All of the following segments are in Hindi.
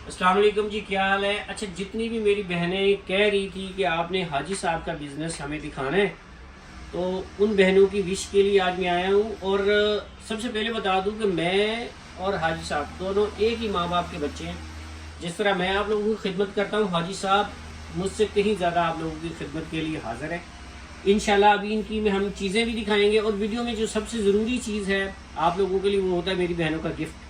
अस्सलाम वालेकुम जी, क्या हाल है। अच्छा, जितनी भी मेरी बहनें कह रही थी कि आपने हाजी साहब का बिज़नेस हमें दिखाना है, तो उन बहनों की विश के लिए आज मैं आया हूँ। और सबसे पहले बता दूँ कि मैं और हाजी साहब दोनों एक ही माँ बाप के बच्चे हैं। जिस तरह मैं आप लोगों की खिदमत करता हूँ, हाजी साहब मुझसे कहीं ज़्यादा आप लोगों की खिदमत के लिए हाज़िर है। इंशाल्लाह अभी इनकी में हम चीज़ें भी दिखाएंगे, और वीडियो में जो सबसे ज़रूरी चीज़ है आप लोगों के लिए वो होता है मेरी बहनों का गिफ्ट।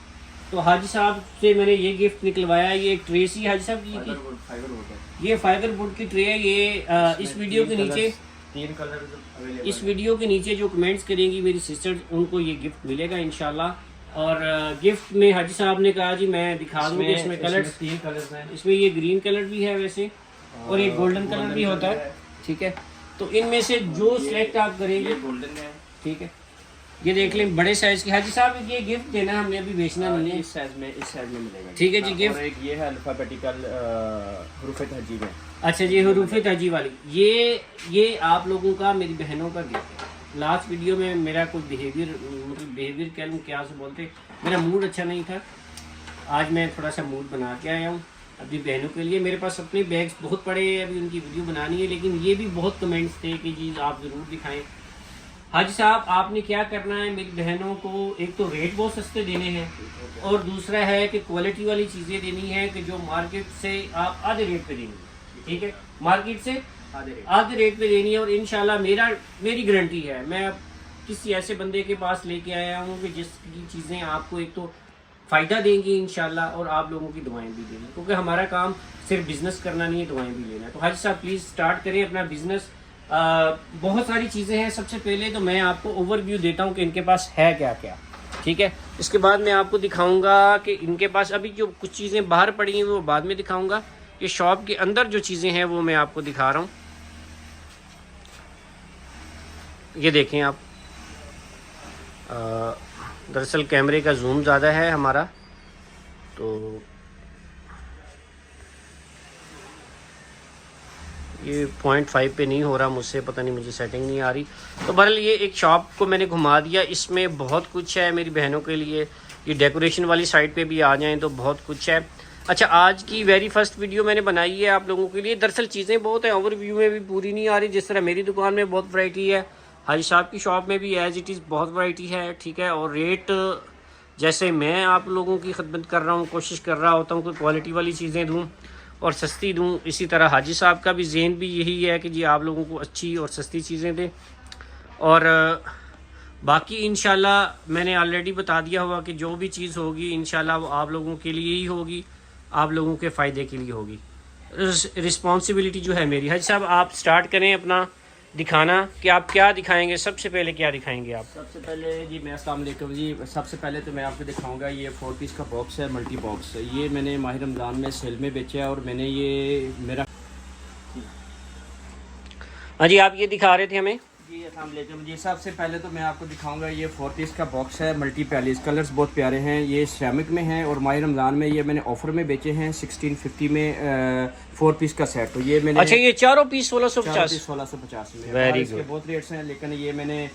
तो हाजी साहब से मैंने ये गिफ्ट निकलवाया। ये एक ट्रे सी हाजी साहब की, ये फाइबर बोर्ड की ट्रे है। ये इस वीडियो के नीचे 3 कलर अवेलेबल इस वीडियो के नीचे जो कमेंट्स करेंगी मेरी सिस्टर, उनको ये गिफ्ट मिलेगा इंशाल्लाह। और गिफ्ट में हाजी साहब ने कहा जी मैं दिखा दूँ कि इसमें कलर 3 कलर्स हैं। इसमें ये ग्रीन कलर भी है वैसे, और ये गोल्डन कलर भी होता है। ठीक है, तो इनमें से जो सिलेक्ट आप करेंगे गोल्डन है। ठीक है, ये देख लें बड़े साइज की। हाजी साहब ये गिफ्ट देना हमने अभी बेचना नहीं है। इस साइज में मिलेगा। ठीक है जी, गिफ्ट। और एक ये है अल्फाबेटिकल हरूफ तहजी में। अच्छा जी, हरूफ तहजी वाली ये आप लोगों का, मेरी बहनों का गिफ्ट है। लास्ट वीडियो में मेरा कुछ बिहेवियर कह लूँ, क्या से बोलते, मेरा मूड अच्छा नहीं था। आज मैं थोड़ा सा मूड बना के आया हूँ अपनी बहनों के लिए। मेरे पास अपने बैग्स बहुत पड़े हैं, अभी उनकी वीडियो बनानी है, लेकिन ये भी बहुत कमेंट्स थे कि जी आप ज़रूर दिखाएं। हाजी साहब आपने क्या करना है, मेरी बहनों को एक तो रेट बहुत सस्ते देने हैं, और दूसरा है कि क्वालिटी वाली चीज़ें देनी है कि जो मार्केट से आप आधे रेट पे देंगे। ठीक है, मार्केट से आधे रेट पे देनी है। और इंशाल्लाह मेरी गारंटी है, मैं किसी ऐसे बंदे के पास लेके आया हूँ कि जिसकी चीज़ें आपको एक तो फ़ायदा देंगी इंशाल्लाह, और आप लोगों की दुआएं भी देंगी, क्योंकि हमारा काम सिर्फ बिज़नेस करना नहीं है, दुआएं भी लेना है। तो हाजी साहब प्लीज़ स्टार्ट करें अपना बिज़नेस। बहुत सारी चीज़ें हैं। सबसे पहले तो मैं आपको ओवरव्यू देता हूँ कि इनके पास है क्या क्या। ठीक है, इसके बाद मैं आपको दिखाऊंगा कि इनके पास अभी जो कुछ चीज़ें बाहर पड़ी हैं वो बाद में दिखाऊंगा। ये शॉप के अंदर जो चीज़ें हैं वो मैं आपको दिखा रहा हूँ। ये देखें आप, दरअसल कैमरे का जूम ज़्यादा है हमारा, तो ये 0.5 पे नहीं हो रहा मुझसे, पता नहीं मुझे सेटिंग नहीं आ रही। तो बहरहाल ये एक शॉप को मैंने घुमा दिया, इसमें बहुत कुछ है मेरी बहनों के लिए। ये डेकोरेशन वाली साइड पे भी आ जाएं तो बहुत कुछ है। अच्छा, आज की वेरी फर्स्ट वीडियो मैंने बनाई है आप लोगों के लिए। दरअसल चीज़ें बहुत हैं, ओवरव्यू में भी पूरी नहीं आ रही। जिस तरह मेरी दुकान में बहुत वैरायटी है, हाजी साहब की शॉप में भी एज इट इज़ बहुत वैरायटी है। ठीक है, और रेट जैसे मैं आप लोगों की खिदमत कर रहा हूँ, कोशिश कर रहा होता हूँ कि क्वालिटी वाली चीज़ें दूँ और सस्ती दूँ, इसी तरह हाजी साहब का भी ज़ेन भी यही है कि जी आप लोगों को अच्छी और सस्ती चीज़ें दें। और बाकी इंशाल्लाह मैंने ऑलरेडी बता दिया हुआ कि जो भी चीज़ होगी इंशाल्लाह वो आप लोगों के लिए ही होगी, आप लोगों के फ़ायदे के लिए होगी। रिस्पॉन्सिबिलिटी जो है मेरी। हाजी साहब आप स्टार्ट करें अपना दिखाना कि आप क्या दिखाएंगे। सबसे पहले क्या दिखाएंगे आप? सबसे पहले जी मैं अस्सलाम वालेकुम जी, सबसे पहले तो मैं आपको दिखाऊंगा ये 4 पीस का बॉक्स है, मल्टी बॉक्स। ये मैंने माह रमज़ान में सेल में बेचा है, और मैंने ये मेरा हाँ जी, आप ये दिखा रहे थे हमें जी। अस्सलाम वालेकुम जी, सबसे पहले तो मैं आपको दिखाऊंगा ये 4 पीस का बॉक्स है, मल्टी पैलेस। कलर्स बहुत प्यारे हैं, ये सिरेमिक में हैं, और माह रमज़ान में ये मैंने ऑफर में बेचे हैं 1650 में 4 पीस का सेट। तो ये मैंने, अच्छा, ये चारों पीस 1650 में। वेरी इसके गुड। बहुत रेट्स हैं, लेकिन ये मैंने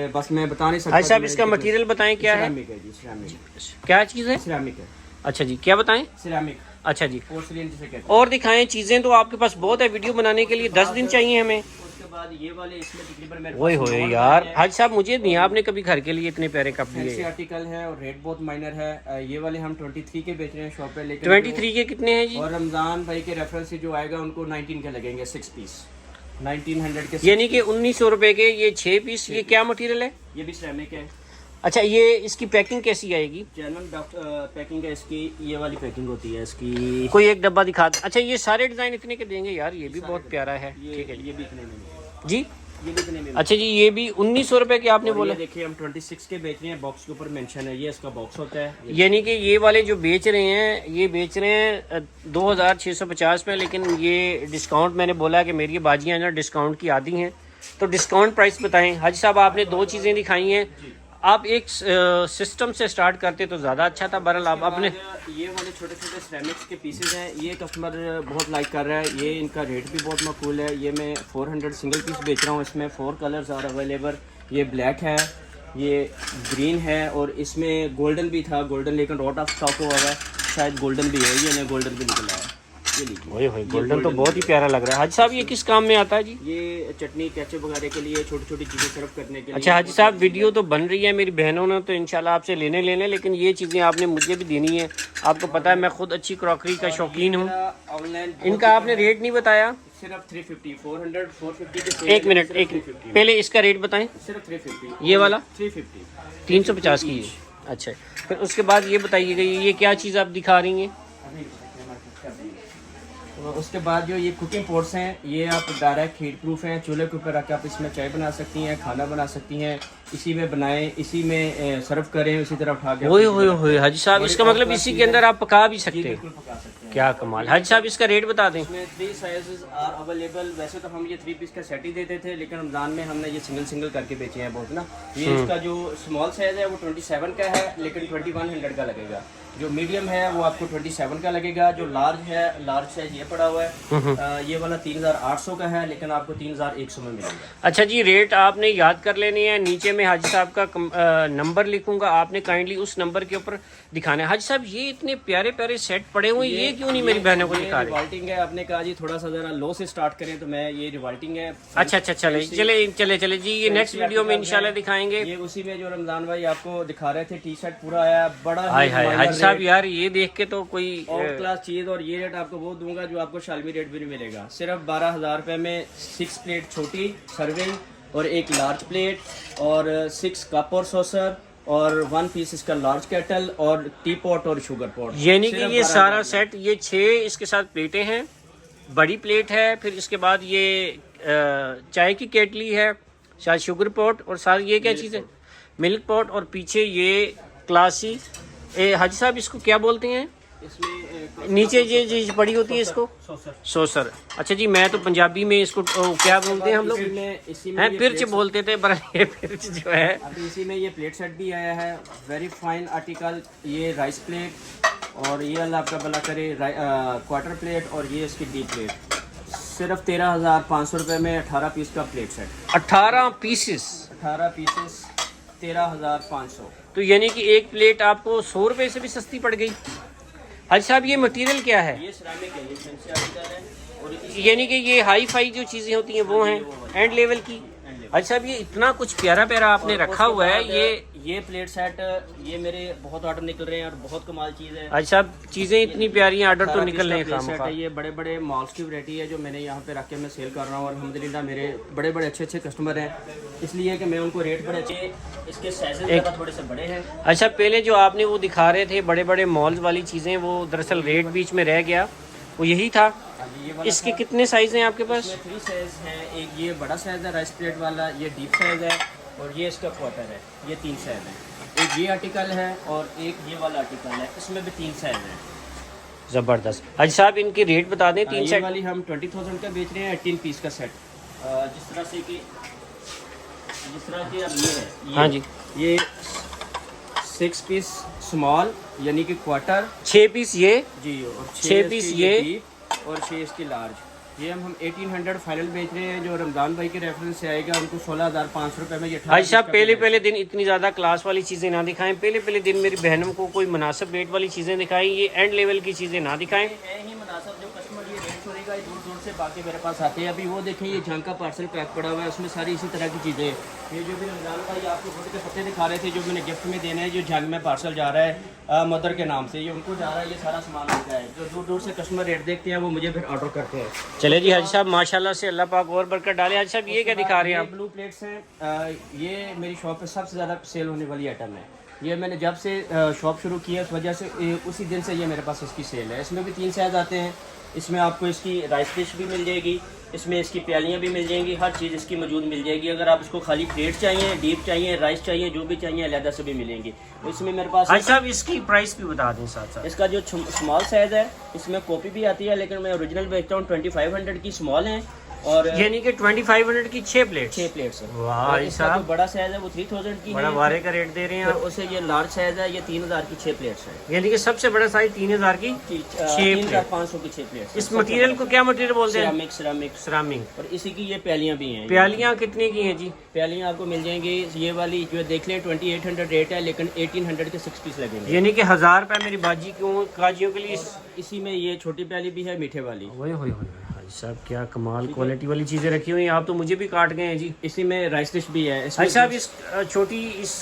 बस मैं बता नहीं सकता। हाजी साहब इसका मटेरियल बताएं क्या है? सिरेमिक है जी, सिरेमिक। क्या चीज़ है? सिरेमिक है। अच्छा जी, क्या बताएं? सिरेमिक, अच्छा जी, पोर्सिलेन जिसे कहते हैं। और दिखाएं चीज़ें। तो आपके पास बहुत है, वीडियो बनाने के लिए 10 दिन चाहिए हमें। उसके बाद ये वाले, इसमें तकरीबन मेरे ओए पास होए 9 यार, डिज़ाइन है। हाजी साहब मुझे नहीं, आपने कभी घर के लिए इतने प्यारे कप फैंसी लिए? आर्टिकल है और रेट बहुत माइनर है। ये वाले हम 23 के बेच रहे हैं शॉप पे, लेकिन 23 के कितने हैं जी? और रमज़ान भाई के रेफरेंस से जो आएगा उनको 19 के लगेंगे 6 पीस, 1900 के। यानी कि 1900 रुपए के ये 6 पीस। ये क्या मटेरियल है? ये भी सिरेमिक है। अच्छा, ये इसकी पैकिंग कैसी आएगी? जेन्युइन पैकिंग है इसकी, ये वाली पैकिंग होती है इसकी। कोई एक डब्बा दिखा। अच्छा, ये सारे डिज़ाइन इतने के देंगे यार? ये भी बहुत प्यारा है। ठीक है ये भी इतने में जी। ये भी इतने में। अच्छा जी, ये भी 1900 रुपए के आपने बोला? देखिए हम 26 के बेच रहे हैं, बॉक्स के ऊपर मेंशन है, ये इसका बॉक्स होता है। यानी कि ये वाले जो बेच रहे हैं, ये बेच रहे हैं 2650 में, लेकिन ये डिस्काउंट मैंने बोला कि मेरी बाजियाँ ना डिस्काउंट की आदी हैं, तो डिस्काउंट प्राइस बताएं। हाजी साहब आपने 2 चीज़ें दिखाई हैं, आप एक सिस्टम से स्टार्ट करते तो ज़्यादा अच्छा था। बहरहाल आप अपने ये वाले छोटे छोटे सिरेमिक्स के पीसेस हैं, ये कस्टमर बहुत लाइक कर रहा है। ये इनका रेट भी बहुत माकूल है। ये मैं 400 सिंगल पीस बेच रहा हूँ, इसमें 4 कलर्स आर अवेलेबल। ये ब्लैक है, ये ग्रीन है, और इसमें गोल्डन भी था, गोल्डन लेकिन आउट ऑफ स्टॉक हुआ है। शायद गोल्डन भी है, ये गोल्डन भी निकला है, ये लीजिए। ओए होए, गोल्डन तो बहुत ही प्यारा लग रहा है। हाजी साहब ये किस काम में आता है जी? ये चटनी केचप वगैरह के लिए, छोटी छोटी चीज़ें सर्व करने के लिए। अच्छा हाजी साहब, वीडियो तो बन रही है, मेरी बहनों ने तो इंशाल्लाह आपसे लेने, लेकिन ये चीज़ें आपने मुझे भी देनी है। आपको पता है मैं खुद अच्छी क्रॉकरी का शौकीन हूँ। ऑनलाइन इनका आपने रेट नहीं बताया। सिर्फ 350, 400, 450 एक मिनट, पहले इसका रेट बताएं। सिर्फ 350। ये वाला 350, 350 की है। अच्छा, फिर उसके बाद ये बताइएगा ये क्या चीज़ आप दिखा रही हैं? तो उसके बाद जो ये कुकिंग पॉट्स हैं, ये आप डायरेक्ट हीट प्रूफ हैं, चूल्हे के ऊपर रख के आप इसमें चाय बना सकती हैं, खाना बना सकती हैं, इसी में बनाएं, इसी में सर्व करें, उसी तरह उठा के। ओए होए होए हाजी साहब, इसका मतलब इसी के अंदर आप पका भी सकते हैं। बिल्कुल पका सकते हैं। क्या कमाल। हाजी साहब इसका रेट बता दें। इसमें 3 साइजेस आर अवेलेबल। वैसे तो हम ये 3 पीस का सेट ही देते थे, लेकिन रमजान में हमने ये सिंगल करके बेचे हैं बहुत ना। ये इसका जो स्मॉल साइज है वो 27 का है, लेकिन 2100 का लगेगा। जो मीडियम है वो आपको 27 का लगेगा। जो लार्ज है, लार्ज साइज ये पड़ा हुआ है, ये वाला 3800 का है, लेकिन आपको 3100 में मिलेगा। अच्छा जी, रेट आपने याद कर लेनी है। नीचे में हाजी साहब का नंबर लिखूंगा, आपने काइंडली उस नंबर के ऊपर दिखाना है। हाजी साहब ये इतने प्यारे प्यारे सेट पड़े हुए हैं, ये क्यों नहीं मेरी बहनों को दिखा रहे? रिवाल्टिंग है, आपने कहा जी थोड़ा सा जरा लो से स्टार्ट करें, तो मैं ये रिवाल्टिंग है। अच्छा, चले जी, ये नेक्स्ट वीडियो में इंशाल्लाह दिखाएंगे। ये उसी में जो रमजान भाई आपको दिखा रहे थे, टी शर्ट पूरा आया, बड़ा हाय हाय हाजी साहब, यार ये देख के तो कोई और क्लास चीज। और ये रेट आपको वो दूंगा जो आपको शालमी रेट भी नहीं मिलेगा। सिर्फ 12,000 रुपए में 6 प्लेट छोटी सर्विंग और एक लार्ज प्लेट और 6 कप और सॉसर और 1 पीस इसका लार्ज केटल और टी पॉट और शुगर पॉट। यानी कि ये सारा सेट, ये 6 इसके साथ प्लेटें हैं, बड़ी प्लेट है, फिर इसके बाद ये चाय की केटली है, शायद शुगर पॉट, और साथ ये क्या चीज़ है, मिल्क पॉट, और पीछे ये क्लासी। हाजी साहब इसको क्या बोलते हैं? इसमें नीचे ये चीज पड़ी होती है इसको सोसर। अच्छा जी, मैं तो पंजाबी में इसको क्या बोलते हैं हम लोग, हैं पिर्च बोलते थे, पर ये पिर्च जो है। अभी इसी में ये प्लेट सेट भी आया है, वेरी फाइन आर्टिकल। ये राइस प्लेट और ये अल्लाह आपका भला करे क्वार्टर प्लेट और ये इसकी डी प्लेट। सिर्फ 13,500 रुपये में 18 पीस का प्लेट सेट। 18 पीसेस 13,500। तो यानी कि एक प्लेट आपको 100 रुपये से भी सस्ती पड़ गई। अच्छा साहब, ये मटेरियल क्या है? ये सिरामिक है, ये फैंसी आर्टिकल है। और यानी कि ये हाई फाई जो चीज़ें होती हैं वो हैं एंड लेवल की। अच्छा साहब, ये इतना कुछ प्यारा प्यारा आपने रखा हुआ है। ये प्लेट सेट, ये मेरे बहुत ऑर्डर निकल रहे हैं और बहुत कमाल चीज़ है। अच्छा साहब, चीज़ें इतनी प्यारी हैं, ऑर्डर तो निकल रहे हैं खामखा। ये बड़े बड़े मॉल्स की वैरायटी है जो मैंने यहाँ पे रख के मैं सेल कर रहा हूँ, और अल्हम्दुलिल्लाह मेरे बड़े बड़े अच्छे कस्टमर हैं, इसलिए कि मैं उनको रेट बड़े अच्छे, इसके साइजेस थोड़े से बड़े हैं। अच्छा, पहले जो आपने वो दिखा रहे थे बड़े बड़े मॉल्स वाली चीज़ें, वो दरअसल रेट बीच में रह गया, वो यही था। इसके कितने साइज हैं आपके पास? 3 साइज हैं। एक ये बड़ा साइज है राइस प्लेट वाला, ये डीप साइज है, और ये इसका क्वार्टर है। ये 3 साइज है। एक ये आर्टिकल है और एक ये वाला आर्टिकल है, इसमें भी 3 साइज है। ज़बरदस्त। अच्छा साहब, इनके रेट बता दें। 3 सेट वाली हम 20,000 का बेच रहे हैं, 18 पीस का सेट। जिस तरह कि अब ये है, हाँ जी, ये 6 पीस स्मॉल यानी कि क्वार्टर, 6 पीस ये जी, और 6 पीस ये और 6 इसकी लार्ज। ये हम 1800 फाइनल बेच रहे हैं। जो रमजान भाई के रेफरेंस से आएगा उनको 16,500 रुपये में ये। भाई साहब, पहले दिन इतनी ज़्यादा क्लास वाली चीज़ें ना दिखाएं। पहले दिन मेरी बहनों को कोई मुनासिब रेट वाली चीज़ें दिखाएं, ये एंड लेवल की चीज़ें ना दिखाएं। ही मुनासिब जो कस्टमर ये रेट छोड़ेगा, दूर दूर से बाकी मेरे पास आते हैं। अभी वो देखें, ये जंग का पार्सल पैक पड़ा हुआ है, उसमें सारी इसी तरह की चीज़ें हैं। ये जो भी रमजान भाई आपको छोटे के पत्ते दिखा रहे थे, जो मैंने गिफ्ट में देने हैं, जो जंग में पार्सल जा रहा है मदर के नाम से, ये उनको जा रहा है। ये सारा सामान होता है, जो दूर दूर से कस्टमर रेट देखते हैं वो मुझे फिर ऑर्डर करते हैं। चले जी हाजी साहब, माशाल्लाह से अल्लाह पाक और बरकत डाले। हाजी साहब, ये क्या दिखा रहे हैं आप? ब्लू प्लेट्स हैं। ये मेरी शॉप पे सबसे ज़्यादा सेल होने वाली आइटम है। ये मैंने जब से शॉप शुरू की है, उस वजह से उसी दिन से ये मेरे पास इसकी सेल है। इसमें भी 3 साइज आते हैं। इसमें आपको इसकी राइस डिश भी मिल जाएगी, इसमें इसकी प्यालियाँ भी मिल जाएंगी, हर चीज़ इसकी मौजूद मिल जाएगी। अगर आप इसको खाली प्लेट चाहिए, डीप चाहिए, राइस चाहिए, जो भी चाहिए अलहदा से भी मिलेंगी। इसमें मेरे पास हाजी साहब, इसकी प्राइस भी बता दें साथ साथ। इसका जो स्मॉल साइज़ है, इसमें कॉपी भी आती है, लेकिन मैं ओरिजिनल बेचता हूँ 2500 की स्मॉल है, और यानी कि 2500 की 6 प्लेट। 6 प्लेट्स है। वाह और इसका साहब, जो बड़ा साइज है वो 3000 की बड़ा है। वारे का रेट दे रहे हैं फिर आप। उसे ये लार्ज साइज है, ये 3000 की 6 प्लेट्स है। यानी कि सबसे बड़ा साइज 3000 की 6 प्लेट। 3500 की 6 प्लेट्स। इस मटेरियल को क्या मटेरियल बोलते हैं? सिरामिक। सिरामिक। सिरामिक। और इसी की ये प्यालियां भी हैं। प्यालियां कितने की हैं जी? प्यालियां आपको मिल जाएंगी, ये वाली जो देख लें 2800 रेट है, लेकिन 1800 के 6 पीस लगेंगे। यानी कि 1000 रुपए मेरी बाजी क्यों काजियों के लिए। इसी में ये छोटी प्याली भी है, मीठे वाली। ओए होए होए भाई साहब, क्या कमाल क्वालिटी वाली चीजें रखी हुई हैं। आप तो मुझे भी काट गए हैं जी। इसी में राइस डिश भी है। भाई साहब, इस छोटी इस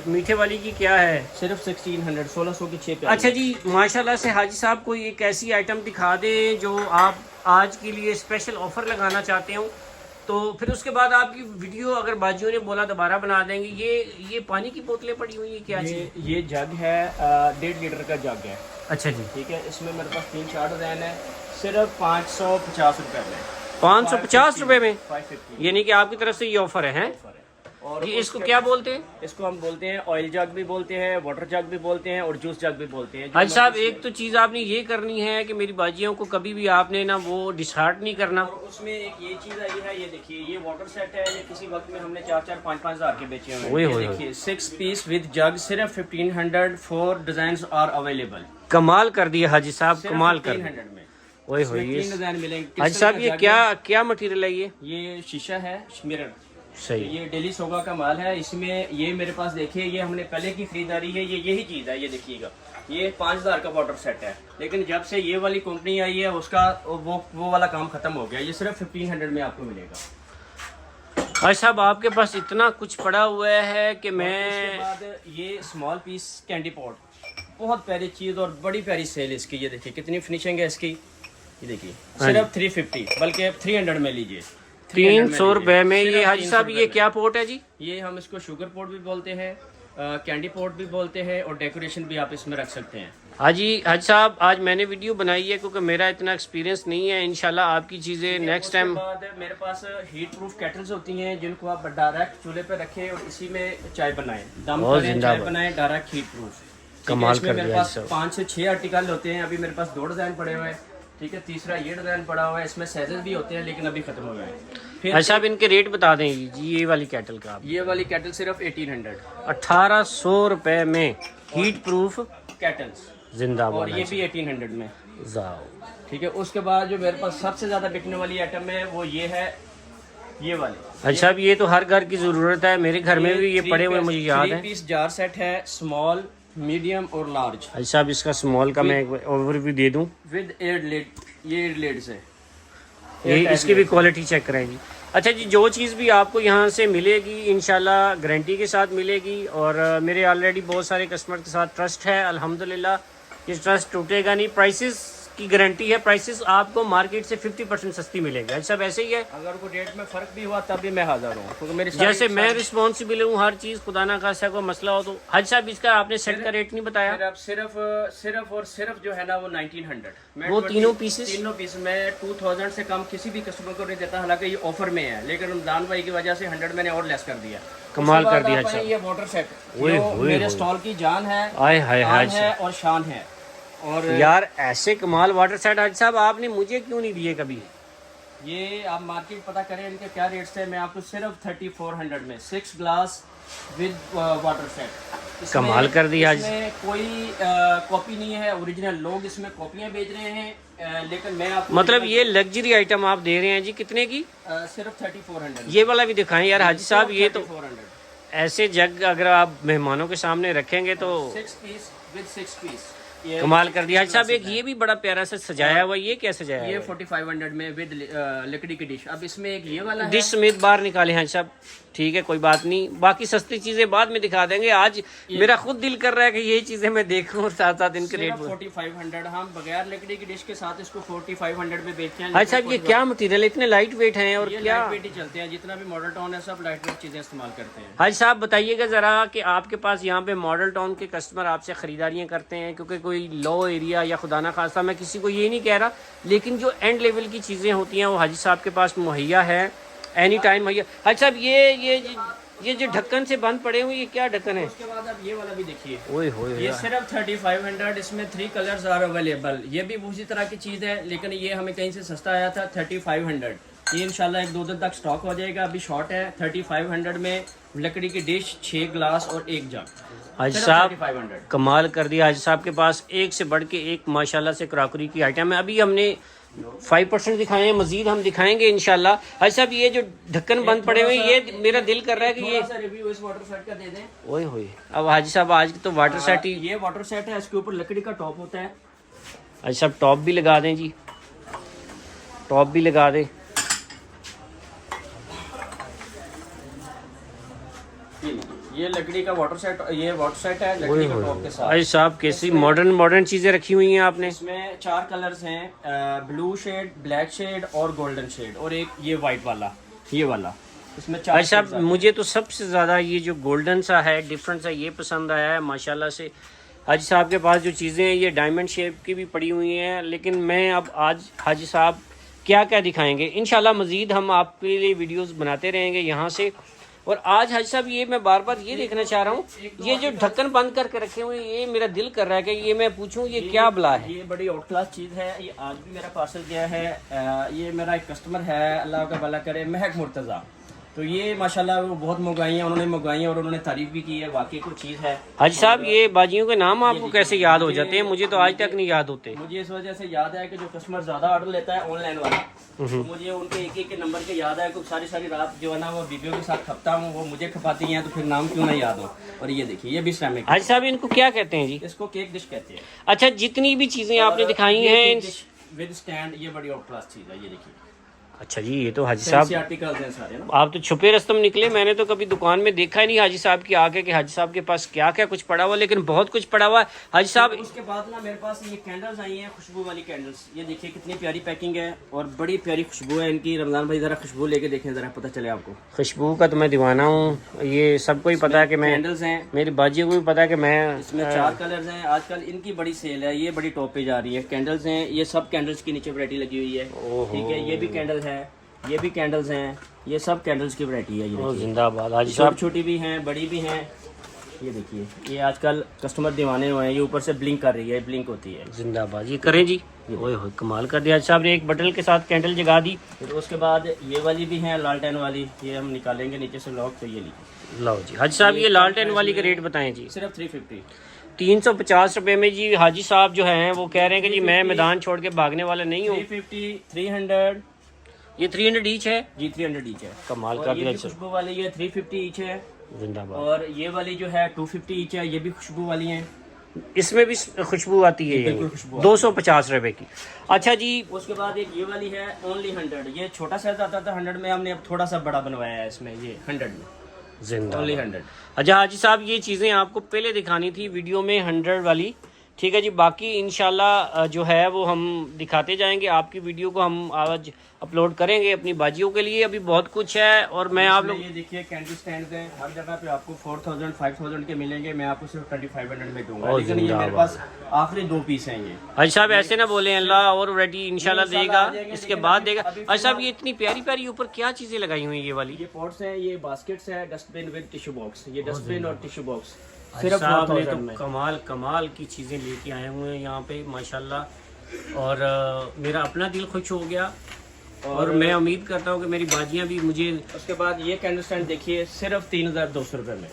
मीठे वाली की क्या है? सिर्फ 1600 की 6 प्याली। अच्छा जी, माशाल्लाह से हाजी साहब कोई एक ऐसी आइटम दिखा दे जो आप आज के लिए स्पेशल ऑफर लगाना चाहते हो, तो फिर उसके बाद आपकी वीडियो अगर बाजियों ने बोला दोबारा बना देंगे। ये पानी की बोतलें पड़ी हुई है क्या चीज़? ये जग है, 1.5 लीटर का जग है। अच्छा जी, ठीक है। इसमें मेरे पास 3-4 डिजाइन है, सिर्फ 550 रुपए में। 550 रुपए में? 550 यानी कि आपकी तरफ से ये ऑफर है? और ये इसको क्या बोलते हैं? इसको हम बोलते हैं ऑयल जग भी बोलते हैं, वाटर जग भी बोलते हैं, और जूस जग भी बोलते हैं। हाजी साहब, एक तो चीज़ आपने ये करनी है कि मेरी बाजियों को कभी भी आपने ना वो डिसहार्ट नहीं करना। और उसमें एक ये चीज आई है, ये देखिए, ये वाटर सेट है। ये किसी वक्त में हमने 4-4, 5-5 हजार के बेचे हुए हैं। ये देखिए 6 पीस विद जग, सिर्फ 1500। 4 डिजाइन आर अवेलेबल। कमाल कर दिया हाजी साहब, कमाल कर दिया। 1500 में ओए होए, 3 डिजाइन मिलेंगे। हाजी साहब ये क्या मटेरियल है ये? ये शीशा है, मिरर। सही। ये डेली सोगा का माल है। इसमें ये मेरे पास देखिए, ये हमने पहले की खरीदारी है, ये यही चीज है। ये देखिएगा, ये 5000 का वाटर सेट है, लेकिन जब से ये वाली कंपनी आई है उसका वो वाला काम खत्म हो गया। ये सिर्फ 1500 में आपको मिलेगा। हाजी साहब, आपके पास इतना कुछ पड़ा हुआ है कि उसके मैं। बाद ये स्मॉल पीस कैंडी पॉट, बहुत प्यारी चीज और बड़ी प्यारी सेल इसकी। ये देखिए कितनी फिनिशिंग है इसकी। ये देखिए सिर्फ 350, बल्कि 300 में लीजिए। 300 रुपए में ये। हाजी साहब, ये क्या पोट है जी? ये हम इसको शुगर पोट भी बोलते हैं, कैंडी पोट भी बोलते हैं, और डेकोरेशन भी आप इसमें रख सकते हैं। हाजी साहब, आज मैंने वीडियो बनाई है क्योंकि मेरा इतना एक्सपीरियंस नहीं है। इंशाल्लाह आपकी चीज़ें नेक्स्ट टाइम। बाद मेरे पास हीट प्रूफ केटल्स होती हैं, जिनको आप डायरेक्ट चूल्हे पे रखें और इसी में चाय बनाएं, दम करें, चाय बनाएं, डायरेक्ट हीट प्रूफ। कमाल कर दिया। मेरे पास 5 से 6 आर्टिकल होते हैं। अभी मेरे पास 2 डिजाइन पड़े हुए हैं। ठीक है। तीसरा ये डिजाइन पड़ा हुआ है, इसमें साइजेस भी होते हैं, लेकिन अभी खत्म हो गए हैं। फिर अच्छा, अब इनके रेट बता दें जी। ये वाली कैटल का ये वाली केटल सिर्फ 1800। 1800 रुपए में हीट प्रूफ केटल्स, जिंदाबाद। और ये भी 1800 में। जाओ। ठीक है। उसके बाद जो मेरे पास सबसे ज्यादा बिकने वाली आइटम है वो ये है, ये वाली। अच्छा, अब ये तो हर घर की जरूरत है। मेरे घर में भी ये पड़े हुए मुझे याद है। 3 पीस जार सेट है, स्मॉल, मीडियम और लार्ज। अच्छा, अब इसका स्मॉल का मैं एक ओवरव्यू दे दूं। विद एयर लिड, ये एयर लिड से। ये इसकी भी क्वालिटी चेक करें जी। अच्छा जी, जो चीज़ भी आपको यहाँ से मिलेगी इंशाल्लाह गारंटी के साथ मिलेगी। और मेरे ऑलरेडी बहुत सारे कस्टमर के साथ ट्रस्ट है, अल्हम्दुलिल्लाह। ये ट्रस्ट टूटेगा नहीं। प्राइसेस की गारंटी है। प्राइसेस आपको मार्केट से 50% सस्ती मिलेगी। अच्छा, सब ऐसे ही है। अगर कोई रेट में फर्क भी हुआ तब भी मैं हाजिर हूँ, क्योंकि मेरी जैसे मैं रिस्पॉन्सिबल हूँ हर चीज़, खुदा ना खासा कोई मसला हो तो। हज साहब, इसका आपने सेट का रेट नहीं बताया। सिर्फ जो है ना वो 1900। वो तीनों पीसेस? तीनों पीस मैं 2000 से कम किसी भी कस्टमर को नहीं देता। हालांकि ये ऑफर में है, लेकिन रमजान भाई की वजह से 100 मैंने और लेस कर दिया। कमाल कर दिया। अच्छा, ये वाटर सेट जो मेरे स्टॉल की जान है, आय हाय हाय है और शान है। और यार ऐसे कमाल वाटर सेट हाजी साहब आपने मुझे क्यों नहीं दिए कभी? ये आप मार्केट पता करें इनके क्या रेट्स है। मैं आपको सिर्फ 3400 में 6 ग्लास विद वाटर सेट। कमाल कर दिया। इसमें कोई कॉपी नहीं है ओरिजिनल। लोग इसमें कॉपियां बेच रहे हैं, लेकिन मैं आपको मतलब ये लग्जरी आइटम आप दे रहे हैं जी। कितने की? सिर्फ 3400। ये वाला भी दिखाएं यार हाजी साहब। ये तो 3400 ऐसे जग अगर आप मेहमानों के सामने रखेंगे तो 6 पीस विद 6 पीस। कमाल कर दिया। अच्छा, अब एक ये भी बड़ा प्यारा सा सजाया हुआ, ये क्या सजाया ये हुआ? 4500 में विद लकड़ी की डिश। अब इसमें एक ये वाला है, डिश समेत बाहर निकाले हैं साहब। ठीक है, कोई बात नहीं। बाकी सस्ती चीजें बाद में दिखा देंगे। आज मेरा खुद दिल कर रहा है कि ये चीजें मैं देखूं और साथ साथ इनके रेट। 4500। हम बगैर लकड़ी की डिश के साथ इसको 4500 में बेचते हैं। अच्छा, ये क्या मटेरियल इतने लाइट वेट हैं और ये क्या? लाइट वेट ही चलते हैं। जितना भी मॉडल टाउन है सब लाइट वेट चीजें इस्तेमाल करते हैं। हाजी साहब, बताइएगा ज़रा कि आपके पास यहाँ पे मॉडल टाउन के कस्टमर आपसे ख़रीदारियाँ करते हैं, क्योंकि कोई लो एरिया या खुदा ना खासा, मैं किसी को ये नहीं कह रहा, लेकिन जो एंड लेवल की चीज़ें होती हैं वो हाजी साहब के पास मुहैया है, एनी टाइम मुहैया। हाजी साहब, ये जो ढक्कन से बंद पड़े हुए, ये क्या ढक्कन है? उसके बाद अब ये वाला भी देखिए। ओए होए, ये सिर्फ 3500। इसमें 3 कलर्स आर अवेलेबल। ये भी उसी तरह की चीज़ है, लेकिन ये हमें कहीं से सस्ता आया था 3500। ये इंशाल्लाह 1-2 दिन तक स्टॉक हो जाएगा। अभी शॉर्ट है 3500 में लकड़ी की डिश, 6 ग्लास और 1 जग। हाजी साहब कमाल कर दिया। हाजी साहब के पास एक से बढ़ के एक माशाल्लाह से क्रॉकरी की आइटम है। अभी हमने 5% दिखाए हैं, मजीद हम दिखाएंगे इंशाल्लाह। हाजी साहब ये जो ढक्कन बंद पड़े हुए हैं, ये मेरा दिल कर रहा है कि ये रिव्यू इस वाटर सेट का दे दें। ओए होए, अब हाजी साहब आज तो वाटर सेट ही, ये वाटर सेट है, इसके ऊपर लकड़ी का टॉप होता है। हाजी साहब टॉप भी लगा दें जी, टॉप भी लगा दें। ये लकड़ी का वाटर सेट, ये वाटर सेट है लकड़ी का टॉप के साथ। हाजी साहब कैसी मॉडर्न चीजें रखी हुई हैं आपने। इसमें 4 कलर्स हैं, ब्लू शेड, ब्लैक शेड और गोल्डन शेड, और एक ये वाइट वाला, ये वाला। इसमें 4 हाजी साहब मुझे तो सबसे ज़्यादा ये जो गोल्डन सा है, डिफरेंट सा, ये पसंद आया है माशाल्लाह से। हाजी साहब के पास जो चीज़ें हैं ये डायमंड शेप की भी पड़ी हुई हैं, लेकिन मैं अब आज हाजी साहब क्या क्या दिखाएंगे इंशाल्लाह मज़ीद हम आपके लिए वीडियोस बनाते रहेंगे यहाँ से। और आज हाजी साहब ये मैं बार बार ये देखना चाह रहा हूँ, ये जो ढक्कन बंद करके रखे हुए हैं, ये मेरा दिल कर रहा है कि ये मैं पूछूं ये क्या बला है। ये बड़ी आउट क्लास चीज़ है। ये आज भी मेरा पार्सल गया है। ये मेरा एक कस्टमर है, अल्लाह का भला करे, महक मुर्तज़ा। तो ये माशाल्लाह वो बहुत मंगाई हैं, उन्होंने मंगाई हैं और उन्होंने तारीफ भी की है, वाकई कुछ चीज़ है। हाजी साहब ये बाजियों के नाम आपको कैसे याद हो जाते हैं? मुझे तो आज तक नहीं याद होते। मुझे इस वजह से याद है कि जो कस्टमर ज़्यादा ऑर्डर लेता है ऑनलाइन वाला, तो मुझे उनके एक एक नंबर के याद है। कुछ सारी रात जो है ना वो वीडियो के साथ खपता हूँ, वो मुझे खपाती हैं, तो फिर नाम क्यों ना याद हो। और ये देखिए, ये भी सिरेमिक। हाजी साहब इनको क्या कहते हैं जी? इसको केक डिश कहते हैं। अच्छा, जितनी भी चीज़ें आपने दिखाई हैं विद स्टैंड, ये बड़ी आउट क्लास चीज़ है। ये देखिए, अच्छा जी, ये तो हाजी साहब आर्टिकल्स हैं सारे ना। आप तो छुपे रस्तम निकले। मैंने तो कभी दुकान में देखा ही नहीं हाजी साहब की आके कि हाजी साहब के पास क्या क्या कुछ पड़ा हुआ, लेकिन बहुत कुछ पड़ा हुआ है हाजी साहब। उसके बाद ना मेरे पास ये कैंडल्स आई हैं, खुशबू वाली कैंडल्स। ये देखिए कितनी प्यारी पैकिंग है और बड़ी प्यारी खुशबू है इनकी। रमजान भाई जरा खुशबू लेके देखें, जरा पता चले आपको। खुशबू का तो मैं दीवाना हूँ, ये सबको ही पता है कि मैं, कैंडल्स हैं, मेरी बाजियों को भी पता है कि मैं। इसमें 4 कलर्स हैं। आजकल इनकी बड़ी सेल है, ये बड़ी टॉप पे जा रही है। कैंडल्स हैं, ये सब कैंडल्स की नीचे वैरायटी लगी हुई है, ठीक है। ये भी कैंडल है, ये भी कैंडल्स हैं, ये सब कैंडल्स की वैरायटी है। ये जिंदाबाद हाजी साहब। छोटी भी हैं, बड़ी भी हैं। ये देखिए, ये आजकल कस्टमर दीवाने हुए हैं। ये ऊपर से ब्लिंक कर रही है, ब्लिंक होती है। जिंदाबाद, ये करें जी। ओए होए, कमाल कर दिया हाजी साहब ने, एक बटन के साथ कैंडल जगा दी। फिर उसके बाद ये वाली भी है, लालटेन वाली। ये हम निकालेंगे नीचे से लॉक, तो ये लीजिए। लो जी हाजी साहब, ये लालटेन वाली का रेट बताएं जी। सिर्फ 350, 350 रुपए में जी। हाजी साहब जो हैं वो कह रहे हैं कि जी मैं मैदान छोड़ के भागने वाला नहीं हूँ। 350, 300, ये 300 ईच है जी, 300 ईच है। कमाल कर दिया। खुशबू वाली ये 350 ईच है। जिंदाबाद। और ये वाली जो है 250 ईच है। ये भी खुशबू वाली है, इसमें भी खुशबू आती है, बिल्कुल खुशबू 250 रुपए की। अच्छा जी, उसके बाद एक ये वाली है ओनली 100। ये छोटा साइज आता था 100 में, हमने अब थोड़ा सा बड़ा बनवाया है इसमें, ये 100 में, जिंदा ओनली 100। अच्छा हाजी साहब, ये चीज़ें आपको पहले दिखानी थी वीडियो में 100 वाली, ठीक है जी। बाकी इंशाल्लाह जो है वो हम दिखाते जाएंगे। आपकी वीडियो को हम आज अपलोड करेंगे अपनी बाजियों के लिए। अभी बहुत कुछ है और मैं आप लोग, ये देखिए कैंडल स्टैंड हैं, हर जगह पे आपको 4000, 5000 के मिलेंगे। मैं आपको सिर्फ 2500 में दूंगा, लेकिन ये मेरे पास आखिरी 2 पीस हैं। ये हाजी साहब ऐसे ना बोले, अल्लाह और वैरायटी इंशाल्लाह देगा, इसके बाद देगा। हाजी साहब ये इतनी प्यारी प्यारी ऊपर क्या चीज़ें लगाई हुई हैं? ये वाली, ये पॉट्स हैं, ये बास्केट्स है, डस्टबिन विद टिश्यू बॉक्स। ये डस्टबिन और टिश्यू बॉक्स सिर्फ आपने तो कमाल की चीज़ें लेके आए हुए हैं यहाँ पे माशाल्लाह। और मेरा अपना दिल खुश हो गया और मैं उम्मीद करता हूँ कि मेरी बाजियाँ भी मुझे। उसके बाद ये कैंडल स्टैंड देखिए, सिर्फ 3200 रुपये में,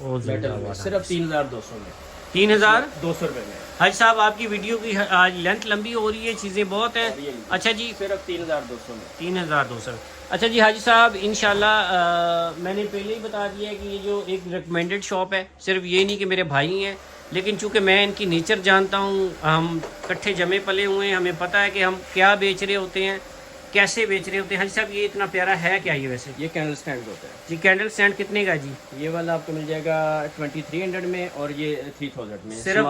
सिर्फ 3200 में, 3200 रुपये में। हाजी साहब आपकी वीडियो की आज लेंथ लंबी हो रही है, चीज़ें बहुत है। अच्छा जी, सिर्फ 3200 में, 3200। अच्छा जी हाजी साहब, इंशाल्लाह मैंने पहले ही बता दिया है कि ये जो एक रिकमेंडेड शॉप है, सिर्फ ये नहीं कि मेरे भाई हैं, लेकिन चूंकि मैं इनकी नेचर जानता हूँ, हम इकट्ठे जमे पले हुए हैं, हमें पता है कि हम क्या बेच रहे होते हैं, कैसे बेच रहे होते हैं। हाजी साहब ये इतना प्यारा है क्या? ये वैसे ये कैंडल स्टैंड होता है जी। कैंडल स्टैंड कितने का जी? ये वाला आपको मिल जाएगा 2300 में, और ये 3000 में, सिर्फ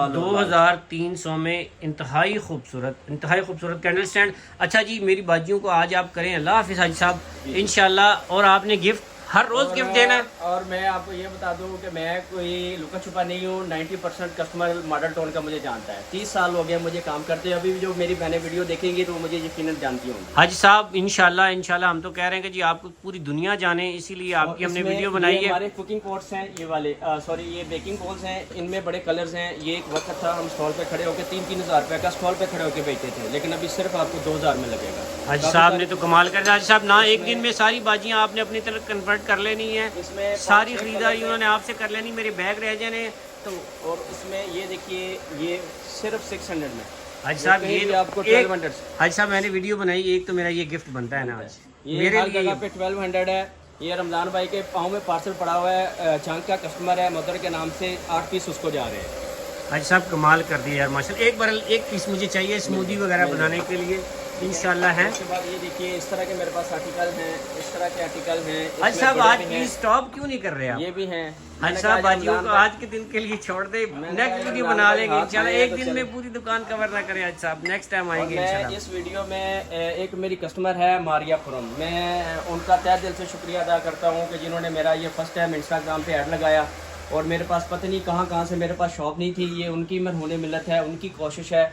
2300 में। इंतहाई खूबसूरत कैंडल स्टैंड। अच्छा जी, मेरी बाजियों को आज आप करें अल्लाह हाफिज़ हाजी साहब इंशाल्लाह। और आपने गिफ्ट हर रोज गिफ्ट देना है। और मैं आपको ये बता दूं कि मैं कोई लुका छुपा नहीं हूँ। 90% कस्टमर मॉडल टाउन का मुझे जानता है। 30 साल हो गए मुझे काम करते हैं। अभी भी जो मेरी बहनें वीडियो देखेंगी तो मुझे यकीनन जानती होंगी। हाजी साहब इंशाल्लाह हम तो कह रहे हैं कि जी आपको पूरी दुनिया जाने, इसीलिए आपकी हमने वीडियो बनाई है। हमारे कुकिंग पॉट्स हैं ये वाले, सॉरी ये बेकिंग बॉल्स हैं। इनमें बड़े कलर्स हैं। ये एक वक्त था हम स्टॉल पे खड़े होकर 3-3 हज़ार रुपये का स्टॉल पे खड़े होकर बेचते थे, लेकिन अभी सिर्फ आपको 2000 में लगेगा। हाजी साहब ने तो कमाल कर दिया। हाजी साहब ना एक दिन में सारी बाजियां आपने अपनी तरफ कन्वर्ट कर लेनी है, इसमें सारी खरीदारी उन्होंने आपसे कर लेनी, मेरे बैग रह जाने तो। और इसमें ये देखिए ये सिर्फ 600 में। हाजी साहब ये आपको 1200। हाजी साहब मैंने वीडियो बनाई, एक तो मेरा ये गिफ्ट बनता है ना आज ये मेरे हर लिए। जगह पे 1200 है। ये रमज़ान भाई के पाँव में पार्सल पड़ा हुआ है। चंक का कस्टमर है, मदर के नाम से 8 पीस उसको जा रहे हैं। हाजी साहब कमाल कर दिया यार माशाल्लाह। एक बार एक पीस मुझे चाहिए स्मूदी वगैरह बनाने के लिए इंशाल्लाह है। उसके बाद ये देखिए इस तरह के मेरे पास आर्टिकल हैं, इस तरह के आर्टिकल हैं। हाजी साहब आज प्लीज स्टॉप क्यों नहीं कर रहे आप? ये भी हैं। हाजी साहब बाजियों को आज के दिन के लिए छोड़ दे, नेक्स्ट वीडियो बना लेंगे इंशाल्लाह। एक दिन में पूरी दुकान कवर ना करें हाजी साहब, नेक्स्ट टाइम आएंगे इंशाल्लाह। इस वीडियो में एक मेरी कस्टमर है मारिया खुरम, मैं उनका तहे दिल से शुक्रिया अदा करता हूँ कि जिन्होंने मेरा ये फर्स्ट टाइम इंस्टाग्राम पे ऐड लगाया। और मेरे पास पता नहीं कहाँ से मेरे पास शॉप नहीं थी। ये उनकी मरहूने मिलत है, उनकी कोशिश है,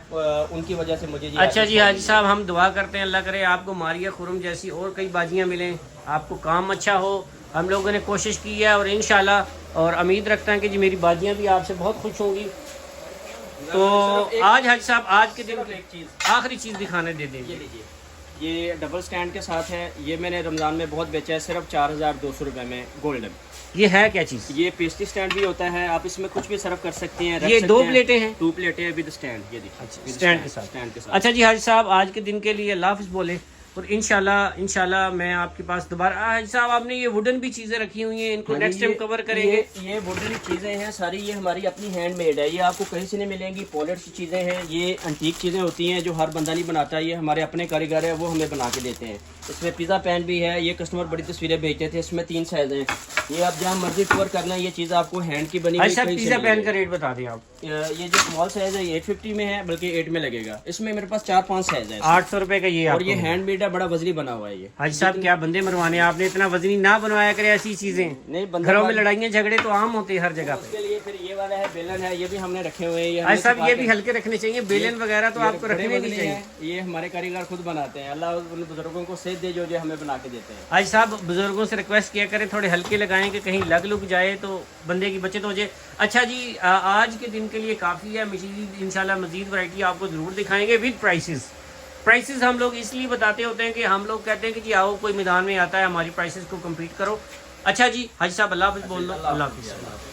उनकी वजह से मुझे अच्छा जी हाजी साहब हम दुआ करते हैं अल्लाह करे आपको मारिया खुरम जैसी और कई बाजियाँ मिलें, आपको काम अच्छा हो। हम लोगों ने कोशिश की है और इंशाल्लाह और उम्मीद रखते हैं कि जी मेरी बाजियाँ भी आपसे बहुत खुश होंगी। तो आज हाजी साहब आज के दिन एक चीज़ आखिरी चीज़ दिखाने दे देंगे। ये डबल स्टैंड के साथ है। ये मैंने रमज़ान में बहुत बेचा है, सिर्फ 4200 रुपये में गोल्डन। ये है क्या चीज़? ये पेस्ट्री स्टैंड भी होता है, आप इसमें कुछ भी सर्व कर सकते हैं। ये 2 प्लेटें हैं? 2 प्लेटें विद स्टैंड। ये देखिए अच्छा, स्टैंड के स्टैंड के साथ। अच्छा जी हाजी साहब आज के दिन के लिए अल्लाह हाफ़िज़ बोले और इंशाल्लाह मैं आपके पास दोबारा। हाजी साहब आपने ये वुडन भी चीज़ें रखी हुई हैं, इनको नेक्स्ट टाइम कवर करेंगे। ये वुडन चीज़ें हैं सारी, ये हमारी अपनी हैंडमेड है। ये आपको कहीं से नहीं मिलेंगी। पॉलिश की चीज़ें हैं, ये अंटीक चीज़ें होती हैं जो हर बंदा नहीं बनाता। ये हमारे अपने कारीगर है, वो हमें बना के देते हैं। इसमें पिज़्ज़ा पैन भी है। ये कस्टमर बड़ी तस्वीरें भेजते थे, इसमें 3 साइज़ हैं। ये आप जहाँ मर्जी टूर करना है, ये चीज़ आपको हैंड की बनी हुई। पिज़्ज़ा पैन का रेट बता दें आप। ये जो स्मॉल साइज है ये 850 में है, बल्कि 8 में लगेगा। इसमें मेरे पास 4-5 साइज है। 800 रुपए का ये। और ये हैंडमेड है, बड़ा वजनी बना हुआ है ये। हाजी साहब क्या बंदे मरवाने, आपने इतना वजनी ना बनवाया करे ऐसी चीजें। नहीं, घरों में लड़ाइयाँ झगड़े तो आम होते हैं हर जगह पे। उसके लिए फिर ये वाला है बेलन है, ये भी हमने रखे हुए हैं। हाजी साहब ये भी हल्के रखने चाहिए, बेलन वगैरह तो आपको रखने नहीं चाहिए। ये हमारे कारीगर खुद बनाते हैं। अल्लाह उन बुजुर्गों को सेहत दे जो हमें बना के देते हैं। हाजी साहब बुजुर्गों से रिक्वेस्ट किया करें थोड़े हल्के लगाएं कि कहीं लग जाए तो बंदे की बचत हो जाए। अच्छा जी आज के दिन के लिए काफ़ी है। मजीद इंशाल्लाह मजीद वैरायटी आपको ज़रूर दिखाएंगे विद प्राइसेस हम लोग इसलिए बताते होते हैं कि हम लोग कहते हैं कि जी आओ कोई मैदान में आता है हमारी प्राइसेस को कम्पीट करो। अच्छा जी हाजी साहब अल्लाह हाफ़िज़ बोल दो। अल्लाह हाफ़िज़।